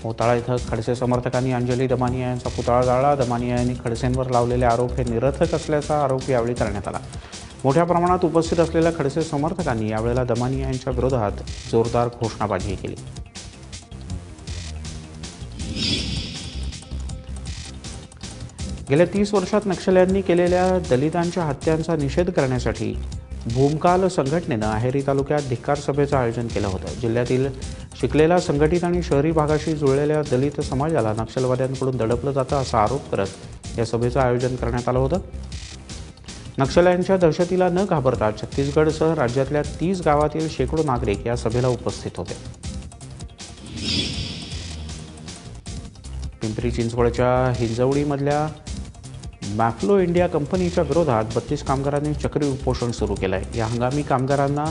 मोताळा इथं खडसे समर्थकांनी अंजली दमानिया यांचा पुतळा जाळला। दमानिया यांनी खडसेंवर लावलेले आरोप हे निरर्थक असल्याचा आरोप यावेळी करण्यात आला। मोठ्या प्रमाणात उपस्थित असलेल्या खडसे समर्थकांनी यावेळेला दमानिया यांच्या विरोधात जोरदार घोषणाबाजी केली। गेल्या 30 वर्षात नक्षल्यांनी केलेल्या दलितांच्या हत्यांचा निषेध करण्यासाठी भूमकाल संघटनेनं अहेरी तालुक्यात धिक्कार सभेचं आयोजन केलं होतं। जिल्ह्यातील शिकलेल्या, संघटित आणि शहरी भागाशी जुळलेल्या दलित समाजाला नक्षलवाद्यांकडून दडपलं जातं असा आरोप करत या सभेचं आयोजन करण्यात आलं होतं। नक्षल्यांच्या दहशतीला न घाबरता छत्तीसगडसह राज्यातल्या 30 गावातील शेकडो नागरिक या सभेला उपस्थित होते। पिंपरी चिंचवडच्या हिंजवडीमधल्या मॅफ्लो इंडिया कंपनीच्या विरोधात 32 कामगारांनी चक्री उपोषण सुरू केलं आहे। या हंगामी कामगारांना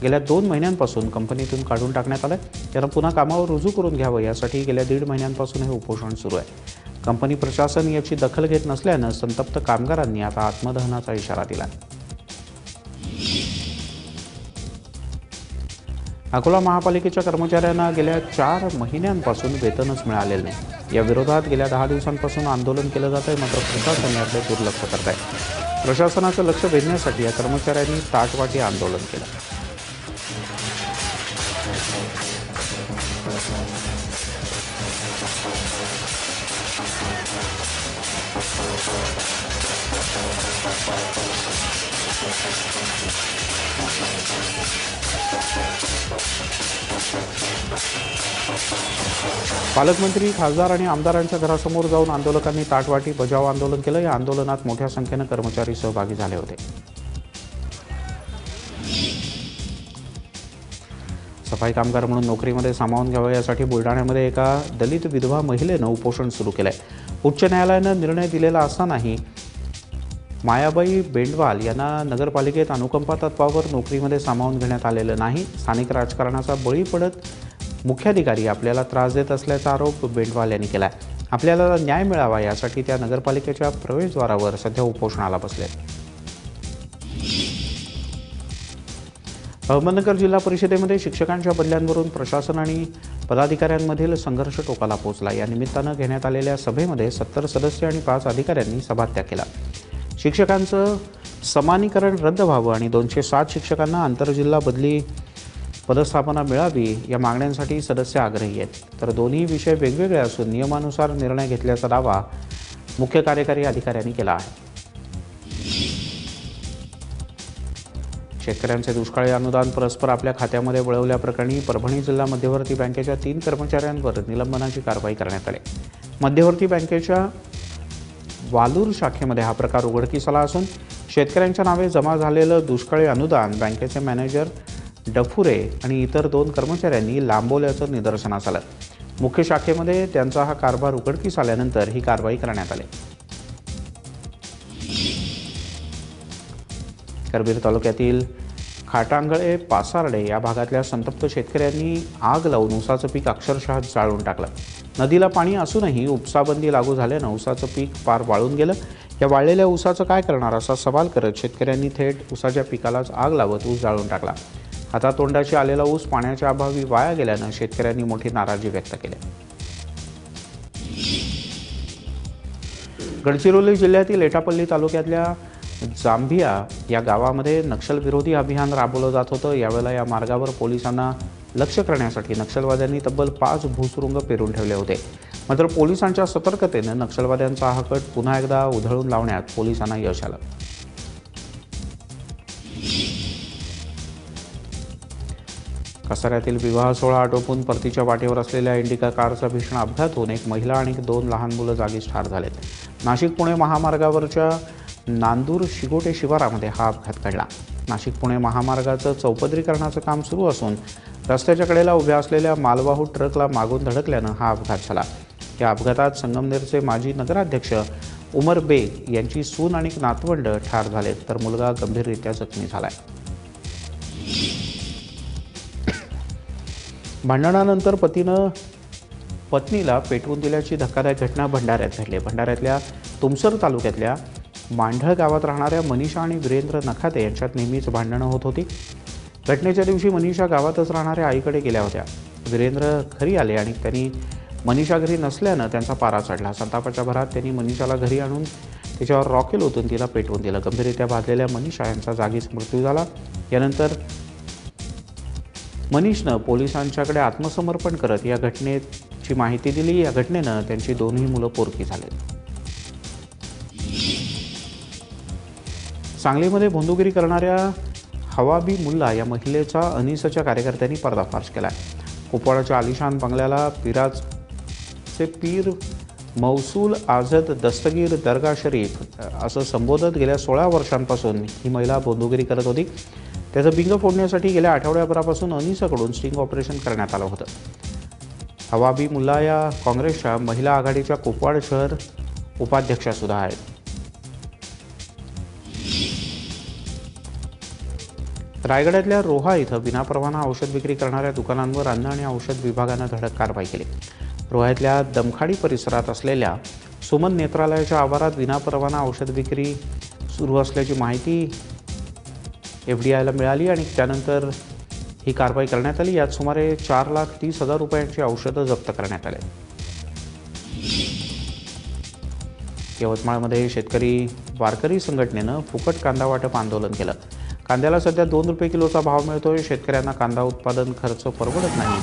गेल्या 2 महिन्यांपासून कंपनीतून काढून टाकण्यात आलं आहे। त्यांना पुन्हा कामावर रुजू करून घ्यावं यासाठी गेल्या 1.5 महिन्यांपासून हे उपोषण सुरू आहे। कंपनी प्रशासन याची दखल घेत नसल्यानं संतप्त कामगारांनी आता आत्मदहनाचा इशारा दिला। अकोला महापालिकेच्या कर्मचाऱ्यांना गेल्या 4 महिन्यांपासून वेतनच मिळालेलं नाही। या विरोधात गेल्या 10 दिवसांपासून आंदोलन केलं जात आहे, मात्र प्रशासन याकडे दुर्लक्ष करत आहे। प्रशासनाचं लक्ष वेधण्यासाठी या कर्मचाऱ्यांनी ताटवाटी आंदोलन केलं। पालकमंत्री, खासदार आणि आमदारांच्या घरासमोर जाऊन आंदोलकांनी ताटवाटी बजाव आंदोलन केलं। या आंदोलनात मोठ्या संख्येनं कर्मचारी सहभागी झाले होते। सफाई कामगार म्हणून नोकरीमध्ये सामावून घ्यावं यासाठी बुलढाण्यामध्ये एका दलित विधवा महिलेनं उपोषण सुरू केलंय। उच्च न्यायालयानं निर्णय दिलेला असतानाही मायाबाई बेंडवाल यांना नगरपालिकेत अनुकंपा तत्वावर नोकरीमध्ये सामावून घेण्यात आलेलं नाही। स्थानिक राजकारणाचा बळी पडत मुख्याधिकारी आपल्याला त्रास देत असल्याचा आरोप बेंडवाल यांनी केला आहे। आपल्याला न्याय मिळावा यासाठी त्या नगरपालिकेच्या प्रवेशद्वारावर सध्या उपोषणाला बसले। अहमदनगर जिल्हा परिषदेमध्ये शिक्षकांच्या बदल्यांवरून प्रशासन आणि पदाधिकाऱ्यांमधील संघर्ष टोकाला पोहोचला। या निमित्तानं घेण्यात आलेल्या सभेमध्ये 70 सदस्य आणि 5 अधिकाऱ्यांनी सभात्याग केला। शिक्षकांचं समानीकरण रद्द व्हावं आणि 207 शिक्षकांना आंतरजिल्हा बदली पदस्थापना मिळावी या मागण्यांसाठी सदस्य आग्रही आहेत। तर दोन्ही विषय वेगवेगळे असून नियमानुसार निर्णय घेतल्याचा दावा मुख्य कार्यकारी अधिकाऱ्यांनी केला आहे। शेतकऱ्यांचे दुष्काळी अनुदान परस्पर आपल्या खात्यामध्ये वळवल्याप्रकरणी परभणी जिल्हा मध्यवर्ती बँकेच्या 3 कर्मचाऱ्यांवर निलंबनाची कारवाई करण्यात आली। मध्यवर्ती बँकेच्या वालूर शाखेमध्ये हा प्रकार उघडकीस आला असून शेतकऱ्यांच्या नावे जमा झालेलं दुष्काळी अनुदान बँकेचे मॅनेजर डफुरे आणि इतर 2 कर्मचाऱ्यांनी लांबवल्याचं निदर्शनास आलं। मुख्य शाखेमध्ये त्यांचा हा कारभार उघडकीस आल्यानंतर ही कारवाई करण्यात आली। करवीर तालुक्यातील खाटांगळे पासार्डे या भागातल्या संतप्त शेतकऱ्यांनी आग लावून ऊसाचं पीक अक्षरशः जाळून टाकलं। नदीला पाणी असूनही उपसाबंदी लागू झाल्यानं ऊसाचं पीक पार वाळून गेलं। या वाळलेल्या ऊसाचं काय करणार असा सवाल करत शेतकऱ्यांनी थेट ऊसाच्या पिकालाच आग लावत ऊस जाळून टाकला। हातातोंडाशी आलेला ऊस पाण्याच्या अभावी वाया गेल्यानं शेतकऱ्यांनी मोठी नाराजी व्यक्त केली। गडचिरोली जिल्ह्यातील एटापल्ली तालुक्यातल्या जांभिया या गावामध्ये नक्षलविरोधी अभियान राबवलं जात होतं। यावेळेला या मार्गावर पोलिसांना लक्ष करण्यासाठी नक्षलवाद्यांनी तब्बल 5 भूसुरुंग पेरून ठेवले होते। मात्र पोलिसांच्या सतर्कतेनं नक्षलवाद्यांचा हा कट पुन्हा एकदा उधळून लावण्यात पोलिसांना यश आलं। कसाऱ्यातील विवाह सोहळा आटोपून परतीच्या वाटेवर असलेल्या इंडिका कारचा भीषण अपघात होऊन एक महिला आणि 2 लहान मुलं जागीच ठार झालेत। नाशिक पुणे महामार्गावरच्या नांदूर शिगोटे शिवारामध्ये हा अपघात घडला। नाशिक पुणे महामार्गाचं चौपदरीकरणाचं काम सुरू असून रस्त्याच्या कडेला उभ्या असलेल्या मालवाहू ट्रकला मागून धडकल्यानं हा अपघात झाला। या अपघातात संगमनेरचे माजी नगराध्यक्ष उमर बेग यांची सून आणि नातवंड ठार झालेत, तर मुलगा गंभीररित्या जखमी झालाय। भांडणानंतर पतीनं पत्नीला पेटवून दिल्याची धक्कादायक घटना भंडाऱ्यात घडली। भंडाऱ्यातल्या तुमसर तालुक्यातल्या मांढळ गावात राहणाऱ्या मनीषा आणि वीरेंद्र नखाते यांच्यात नेहमीच भांडणं होत होती। घटनेच्या दिवशी मनीषा गावातच राहणाऱ्या आईकडे गेल्या होत्या। वीरेंद्र घरी आले आणि त्यांनी मनीषा घरी नसल्यानं त्यांचा पारा चढला। संतापाच्या भरात त्यांनी मनीषाला घरी आणून तिच्यावर रॉकेल ओतून तिला पेटवून दिलं। गंभीररित्या भाजलेल्या मनीषा यांचा जागीच मृत्यू झाला। यानंतर मनीषनं पोलिसांच्याकडे आत्मसमर्पण करत या घटनेची माहिती दिली। या घटनेनं त्यांची दोन्ही मुलं पोरकी झाली। सांगलीमध्ये भोंदूगिरी करणाऱ्या हवाबी मुल्ला या महिलेचा अनिसच्या कार्यकर्त्यांनी पर्दाफाश केला। कुपवाडाच्या आलिशान बंगल्याला पीराचे पीर मौसूल आझद दस्तगीर दर्गा शरीफ असं संबोधत गेल्या 16 वर्षांपासून ही महिला भोंदूगिरी करत होती। त्याचं बिंग फोडण्यासाठी गेल्या आठवड्याभरापासून अनिसकडून स्टिंग ऑपरेशन करण्यात आलं होतं। हवाबी मुल्ला या काँग्रेसच्या महिला आघाडीच्या कुपवाड शहर उपाध्यक्षा सुद्धा आहेत। रायगडातल्या रोहा इथं विनापरवाना औषध विक्री करणाऱ्या दुकानांवर अन्न आणि औषध विभागानं धडक कारवाई केली। रोह्यातल्या दमखाडी परिसरात असलेल्या सुमन नेत्रालयाच्या आवारात विनापरवाना औषध विक्री सुरू असल्याची माहिती FDIला मिळाली आणि त्यानंतर ही कारवाई करण्यात आली। यात सुमारे 4,30,000 रुपयांची औषधं जप्त करण्यात आले। यवतमाळमध्ये शेतकरी वारकरी संघटनेनं फुकट कांदा वाटप आंदोलन केलं। कांद्याला सध्या 2 रुपये किलोचा भाव मिळतोय। शेतकऱ्यांना कांदा उत्पादन खर्च परवडत नाही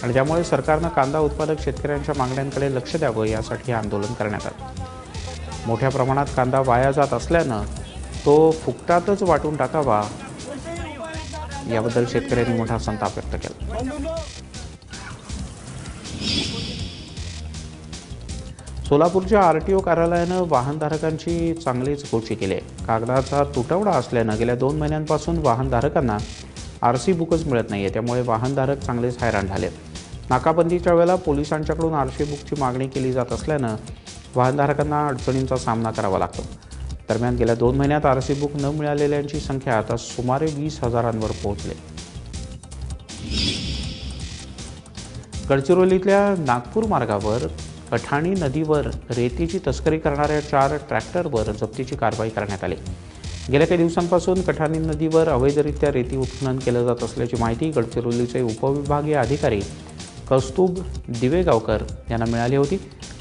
आणि त्यामुळे सरकारनं कांदा उत्पादक शेतकऱ्यांच्या मागण्यांकडे लक्ष द्यावं यासाठी आंदोलन करण्यात आलं। मोठ्या प्रमाणात कांदा वाया जात असल्यानं तो फुकटातच वाटून टाकावा याबद्दल शेतकऱ्यांनी मोठा संताप व्यक्त केला। सोलापूरच्या RTO कार्यालयानं वाहनधारकांची चांगलीच गोची केली आहे। कागदाचा तुटवडा असल्यानं गेल्या 2 महिन्यांपासून वाहनधारकांना RC बुकच मिळत नाहीये। त्यामुळे वाहनधारक चांगलेच हैराण झाले। नाकाबंदीच्या वेळेला पोलिसांच्याकडून RC बुकची मागणी केली जात असल्यानं वाहनधारकांना अडचणींचा सामना करावा लागतो। दरम्यान गेल्या 2 महिन्यात RC बुक न मिळालेल्यांची संख्या आता सुमारे 20,000वर पोहोचली। गडचिरोलीतल्या नागपूर मार्गावर कठाणी नदीवर रेतीची तस्करी करणाऱ्या 4 ट्रॅक्टरवर जप्तीची कारवाई करण्यात आली। गेल्या काही दिवसांपासून कठाणी नदीवर अवैधरित्या रेती उत्खनन केलं जात असल्याची माहिती गडचिरोलीचे उपविभागीय अधिकारी कौस्तुभ दिवेगावकर यांना मिळाली होती।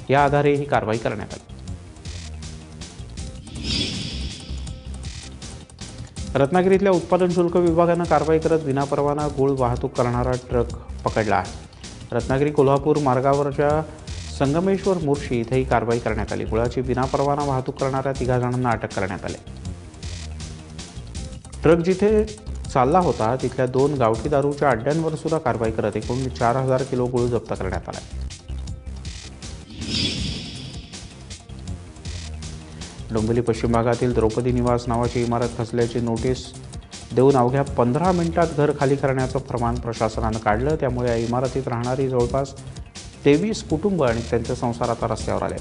या आधारे ही कारवाई करण्यात आली। रत्नागिरीतल्या उत्पादन शुल्क विभागानं कारवाई करत विनापरवाना गूळ वाहतूक करणारा ट्रक पकडला आहे। रत्नागिरी कोल्हापूर मार्गावरच्या संगमेश्वर मोर्शी इथे ही कारवाई करण्यात आली। गुळाची विनापरवाना वाहतूक करणाऱ्या 3 जणांना अटक करण्यात आली। ट्रक जिथे चालला होता तिथल्या 2 गावठी दारूच्या अड्ड्यांवर सुद्धा कारवाई करत एकूण 4,000 किलो गूळ जप्त करण्यात आला। डोंबिवली पश्चिम भागातील द्रौपदी निवास नावाची इमारत खचल्याची नोटीस देऊन अवघ्या 15 मिनिटात घर खाली करण्याचं फरमान प्रशासनानं काढलं। त्यामुळे या इमारतीत राहणारी जवळपास 23 कुटुंब आणि त्यांचे संसार आता रस्त्यावर आले।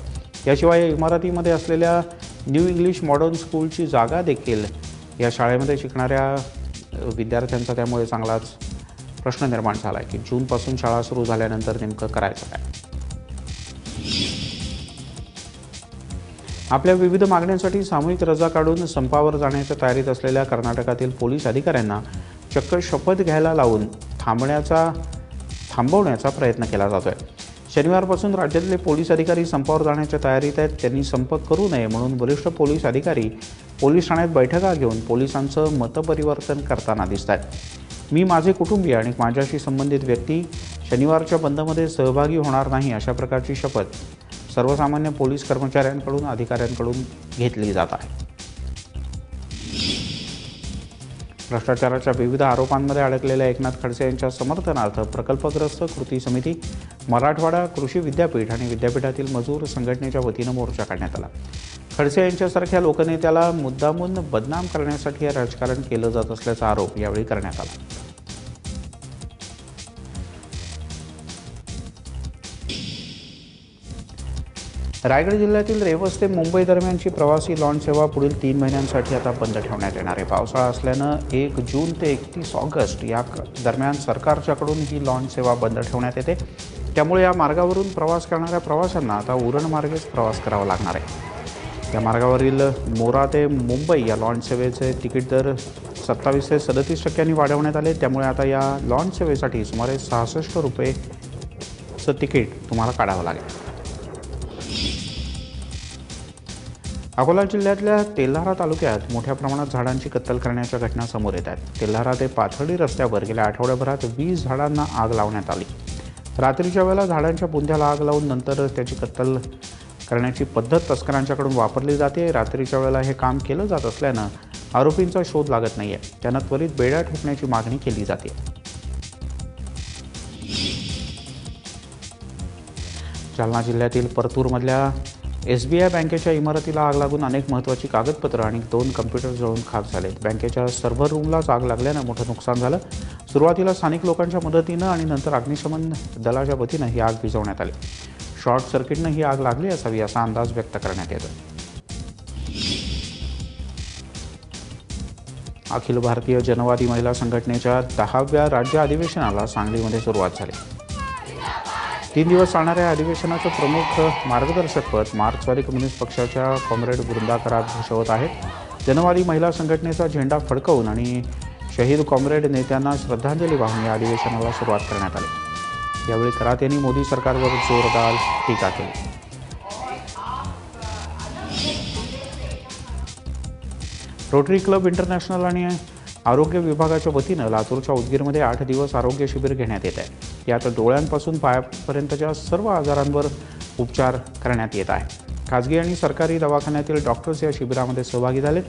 याशिवाय या इमारतीमध्ये असलेल्या न्यू इंग्लिश मॉडर्न स्कूलची जागा देखील या शाळेमध्ये शिकणाऱ्या विद्यार्थ्यांचा त्यामुळे चांगलाच प्रश्न निर्माण झाला आहे की जूनपासून शाळा सुरू झाल्यानंतर नेमकं करायचं काय। आपल्या विविध मागण्यांसाठी सामूहिक रजा काढून संपावर जाण्याच्या तयारीत असलेल्या कर्नाटकातील पोलीस अधिकाऱ्यांना चक्क शपथ घ्यायला लावून थांबवण्याचा प्रयत्न केला जातोय। शनिवारपासून राज्यातले पोलीस अधिकारी संपावर जाण्याच्या तयारीत आहेत। त्यांनी संप करू नये म्हणून वरिष्ठ पोलीस अधिकारी पोलीस ठाण्यात बैठका घेऊन पोलिसांचं मतपरिवर्तन करताना दिसत आहेत। मी, माझे कुटुंबीय आणि माझ्याशी संबंधित व्यक्ती शनिवारच्या बंदमध्ये सहभागी होणार नाही अशा प्रकारची शपथ सर्वसामान्य पोलीस कर्मचाऱ्यांकडून अधिकाऱ्यांकडून घेतली जात आहे। भ्रष्टाचाराच्या विविध आरोपांमध्ये अडकलेल्या एकनाथ खडसे यांच्या समर्थनार्थ प्रकल्पग्रस्त कृती समिती, मराठवाडा कृषी विद्यापीठ आणि विद्यापीठातील मजूर संघटनेच्या वतीनं मोर्चा काढण्यात आला। खडसे यांच्यासारख्या लोकनेत्याला मुद्दामून बदनाम करण्यासाठी हे राजकारण केलं जात असल्याचा आरोप यावेळी करण्यात आला। रायगड जिल्ह्यातील रेवस ते मुंबई दरम्यानची प्रवासी लॉन्च सेवा पुढील 3 महिन्यांसाठी आता बंद ठेवण्यात येणार आहे। पावसाळा असल्यानं 1 जून ते 31 ऑगस्ट या दरम्यान सरकारच्याकडून ही लॉन्च सेवा बंद ठेवण्यात येते। त्यामुळे या मार्गावरून प्रवास करणाऱ्या प्रवाशांना आता उरण मार्गेच प्रवास करावा लागणार आहे। या मार्गावरील मोरा ते मुंबई या लॉन्च सेवेचे तिकीट दर 27 ते 37% वाढवण्यात आले। त्यामुळे आता या लॉन्च सेवेसाठी सुमारे 66 रुपये बसचं तिकीट तुम्हाला काढावं लागेल. अकोला जिल्ह्यातल्या तेल्हारा तालुक्यात मोठ्या प्रमाणात झाडांची कत्तल करण्याच्या घटना समोर येत आहेत. तेल्हारा ते पाथर्डी रस्त्यावर गेल्या आठवड्याभरात 20 झाडांना आग लावण्यात आली. रात्रीच्या वेळेला झाडांच्या बुंध्याला आग लावून नंतर त्याची कत्तल करण्याची पद्धत तस्करांच्याकडून वापरली जाते. रात्रीच्या वेळेला हे काम केलं जात असल्यानं आरोपींचा शोध लागत नाहीये. त्यांना त्वरित बेड्या ठोकण्याची मागणी केली जाते. जालना जिल्ह्यातील परतूरमधल्या SBI बँकेच्या इमारतीला आग लागून अनेक महत्त्वाची कागदपत्रं आणि 2 कम्प्युटर जळून खाक झालेत. बँकेच्या सर्व्हर रूमलाच आग लागल्यानं मोठं नुकसान झालं. सुरुवातीला स्थानिक लोकांच्या मदतीनं आणि नंतर अग्निशमन दलाच्या वतीनं ही आग विझवण्यात आली. शॉर्ट सर्किटनं ही आग लागली असावी असा अंदाज व्यक्त करण्यात येतो. अखिल भारतीय जनवादी महिला संघटनेच्या 10व्या राज्य अधिवेशनाला सांगलीमध्ये सुरुवात झाली. 3 दिवस चालणाऱ्या अधिवेशनाचं प्रमुख मार्गदर्शकपद मार्क्सवादी कम्युनिस्ट पक्षाच्या कॉम्रेड वृंदा करात भूषवत आहेत. जनवादी महिला संघटनेचा झेंडा फडकवून आणि शहीद कॉम्रेड नेत्यांना श्रद्धांजली वाहून या अधिवेशनाला सुरुवात करण्यात आली. यावेळी करात यांनी मोदी सरकारवर जोरदार टीका केली. रोटरी क्लब इंटरनॅशनल आणि आरोग्य विभागाच्या वतीनं लातूरच्या उदगीरमध्ये 8 दिवस आरोग्य शिबिर घेण्यात येत आहे. यात डोळ्यांपासून पायापर्यंतच्या सर्व आजारांवर उपचार करण्यात येत आहे. खाजगी आणि सरकारी दवाखान्यातील डॉक्टर्स या शिबिरामध्ये सहभागी झाले.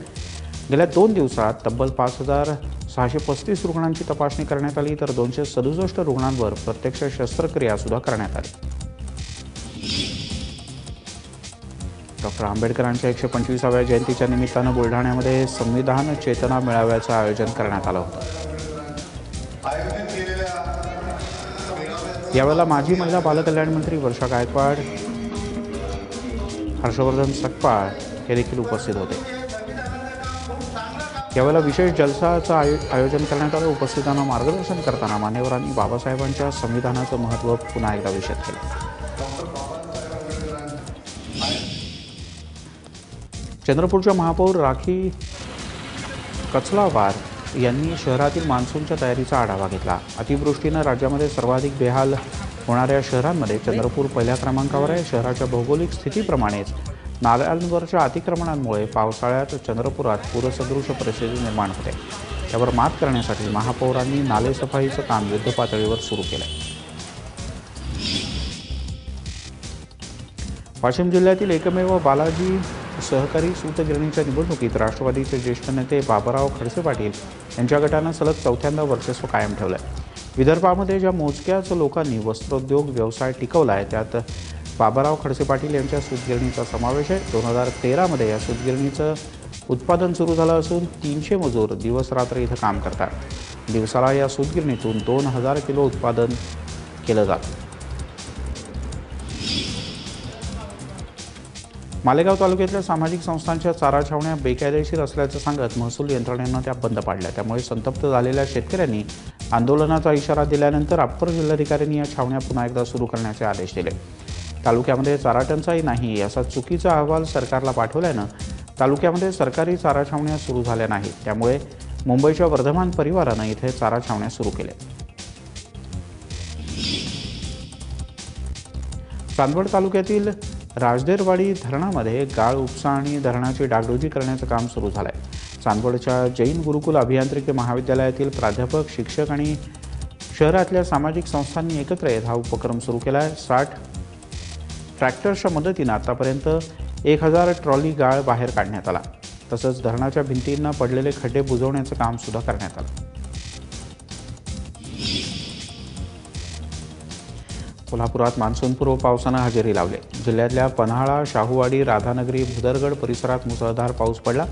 गेल्या 2 दिवसात तब्बल 5,635 रुग्णांची तपासणी करण्यात आली, तर 267 रुग्णांवर प्रत्यक्ष शस्त्रक्रिया सुद्धा करण्यात आली. डॉक्टर आंबेडकरांच्या 125व्या जयंतीच्या निमित्तानं बुलढाण्यामध्ये संविधान चेतना मेळाव्याचं आयोजन करण्यात आलं होतं. यावेळेला माजी महिला बालकल्याण मंत्री वर्षा गायकवाड, हर्षवर्धन सकपाळ हे देखील उपस्थित होते. यावेळेला विशेष जलसाचं आयोजन करण्यात आलं. उपस्थितांना मार्गदर्शन करताना मान्यवरांनी बाबासाहेबांच्या संविधानाचं महत्त्व पुन्हा एकदा विशद केलं. चंद्रपूरच्या महापौर राखी कचलावार यांनी शहरातील मान्सूनच्या तयारीचा आढावा घेतला. अतिवृष्टीनं राज्यामध्ये सर्वाधिक बेहाल होणाऱ्या शहरांमध्ये चंद्रपूर पहिल्या क्रमांकावर आहे. शहराच्या भौगोलिक स्थितीप्रमाणेच नाल्यांवरच्या अतिक्रमणांमुळे पावसाळ्यात चंद्रपुरात पूरसदृश परिस्थिती निर्माण होते. त्यावर मात करण्यासाठी महापौरांनी नालेसफाईचं काम युद्धपातळीवर सुरू केलं. वाशिम जिल्ह्यातील एकमेव बालाजी सहकारी सूतगिरणीच्या निवडणुकीत राष्ट्रवादीचे ज्येष्ठ नेते बाबाराव खडसे पाटील यांच्या गटानं सलग 4थ्यांदा वर्चस्व कायम ठेवलं आहे. विदर्भामध्ये ज्या मोजक्याच लोकांनी वस्त्रोद्योग व्यवसाय टिकवला आहे त्यात बाबाराव खडसे पाटील यांच्या सूतगिरणीचा समावेश आहे. 2013मध्ये या सूतगिरणीचं उत्पादन सुरू झालं असून 300 मजूर दिवसरात्र इथं काम करतात. दिवसाला या सूतगिरणीतून 2000 किलो उत्पादन केलं जातं. मालेगाव तालुक्यातल्या सामाजिक संस्थांच्या चारा छावण्या बेकायदेशीर असल्याचं सांगत महसूल यंत्रणेनं त्या बंद पाडल्या. त्यामुळे संतप्त झालेल्या शेतकऱ्यांनी आंदोलनाचा इशारा दिल्यानंतर अप्पर जिल्हाधिकाऱ्यांनी या छावण्या पुन्हा एकदा सुरू करण्याचे आदेश दिले. तालुक्यामध्ये चारा टंचाई नाही असा चुकीचा अहवाल सरकारला पाठवल्यानं तालुक्यामध्ये सरकारी चारा छावण्या सुरू झाल्या नाहीत. त्यामुळे मुंबईच्या वर्धमान परिवारानं इथे चारा छावण्या सुरू केल्या. चांदवड तालुक्यातील राजदेरवाडी धरणामध्ये गाळ उपसा आणि धरणाची डागडुजी करण्याचं काम सुरू झालं आहे. चांदवडच्या जैन गुरुकुल अभियांत्रिकी महाविद्यालयातील प्राध्यापक, शिक्षक आणि शहरातल्या सामाजिक संस्थांनी एकत्र येत हा उपक्रम सुरू केला आहे. 60 ट्रॅक्टर्सच्या मदतीनं आतापर्यंत 1000 ट्रॉली गाळ बाहेर काढण्यात आला. तसंच धरणाच्या भिंतींना पडलेले खड्डे बुजवण्याचं काम सुद्धा करण्यात आलं. कोल्हापुरात मान्सूनपूर्व पावसानं हजेरी लावली. जिल्ह्यातल्या पन्हाळा, शाहूवाडी, राधानगरी, भुदरगड परिसरात मुसळधार पाऊस पडला.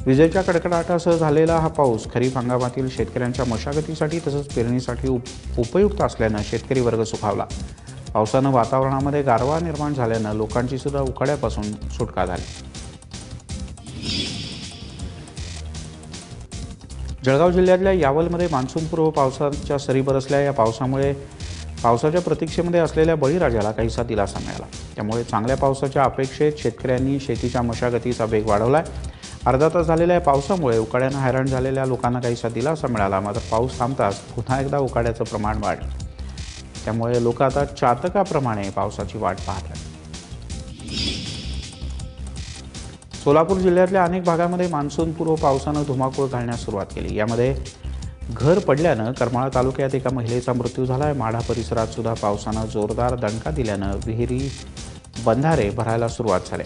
विजेच्या कडकडाटासह झालेला हा पाऊस खरीप हंगामातील शेतकऱ्यांच्या मशागतीसाठी तसंच पेरणीसाठी उपयुक्त असल्यानं शेतकरी वर्ग सुखावला. पावसानं वातावरणामध्ये गारवा निर्माण झाल्यानं लोकांची सुद्धा उकाड्यापासून सुटका झाली. जळगाव जिल्ह्यातल्या यावलमध्ये मान्सूनपूर्व पावसाच्या सरी बरसल्या. या पावसामुळे पावसाच्या प्रतीक्षेमध्ये असलेल्या बळीराजाला काहीसा दिलासा मिळाला. त्यामुळे चांगल्या पावसाच्या अपेक्षेत शेतकऱ्यांनी शेतीच्या मशागतीचा वेग वाढवला आहे. अर्धा तास झालेल्या पावसामुळे उकाड्यानं हैराण झालेल्या लोकांना काहीसा दिलासा मिळाला. मात्र पाऊस थांबताच पुन्हा एकदा उकाड्याचं प्रमाण वाढलं. त्यामुळे लोक आता चातकाप्रमाणे पावसाची वाट पाहत आहेत. सोलापूर जिल्ह्यातल्या अनेक भागामध्ये मान्सूनपूर्व पावसानं धुमाकूळ घालण्यास सुरुवात केली. यामध्ये घर पडल्यानं करमाळा तालुक्यात एका महिलेचा मृत्यू झाला आहे. माढा परिसरात सुद्धा पावसानं जोरदार दणका दिल्यानं विहिरी बंधारे भरायला सुरुवात झाली.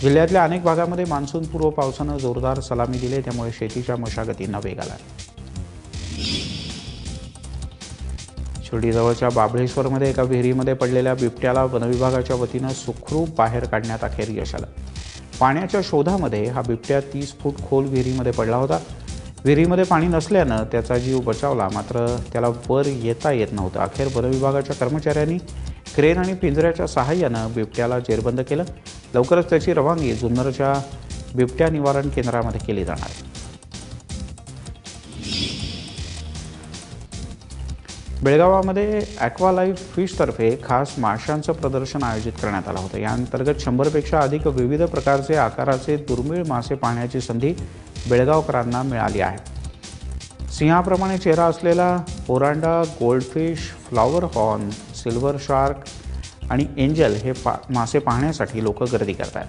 जिल्ह्यातल्या अनेक भागामध्ये मान्सूनपूर्व पावसानं जोरदार सलामी दिली, त्यामुळे शेतीच्या मशागतींना वेग आला. शिर्डीजवळच्या बाभळेश्वरमध्ये एका विहिरीमध्ये पडलेल्या बिबट्याला वनविभागाच्या वतीनं सुखरूप बाहेर काढण्यात अखेर यश आलं. पाण्याच्या शोधामध्ये हा बिबट्या 30 फूट खोल विहिरीमध्ये पडला होता. विहिरीमध्ये पाणी नसल्यानं त्याचा जीव बचावला, मात्र त्याला वर येता येत नव्हतं. अखेर वनविभागाच्या कर्मचाऱ्यांनी क्रेन आणि पिंजऱ्याच्या सहाय्यानं बिबट्याला जेरबंद केलं. लवकरच त्याची रवानगी जुन्नरच्या बिबट्या निवारण केंद्रामध्ये केली जाणार आहे. बेळगावामध्ये ॲक्वालाईफ फिशतर्फे खास माशांचं प्रदर्शन आयोजित करण्यात आलं होतं. या अंतर्गत 100पेक्षा अधिक विविध प्रकारचे आकाराचे दुर्मिळ मासे पाहण्याची संधी बेळगावकरांना मिळाली आहे. सिंहाप्रमाणे चेहरा असलेला oranda, goldfish, flowerhorn, silver shark आणि एंजल हे मासे पाहण्यासाठी लोक गर्दी करतात.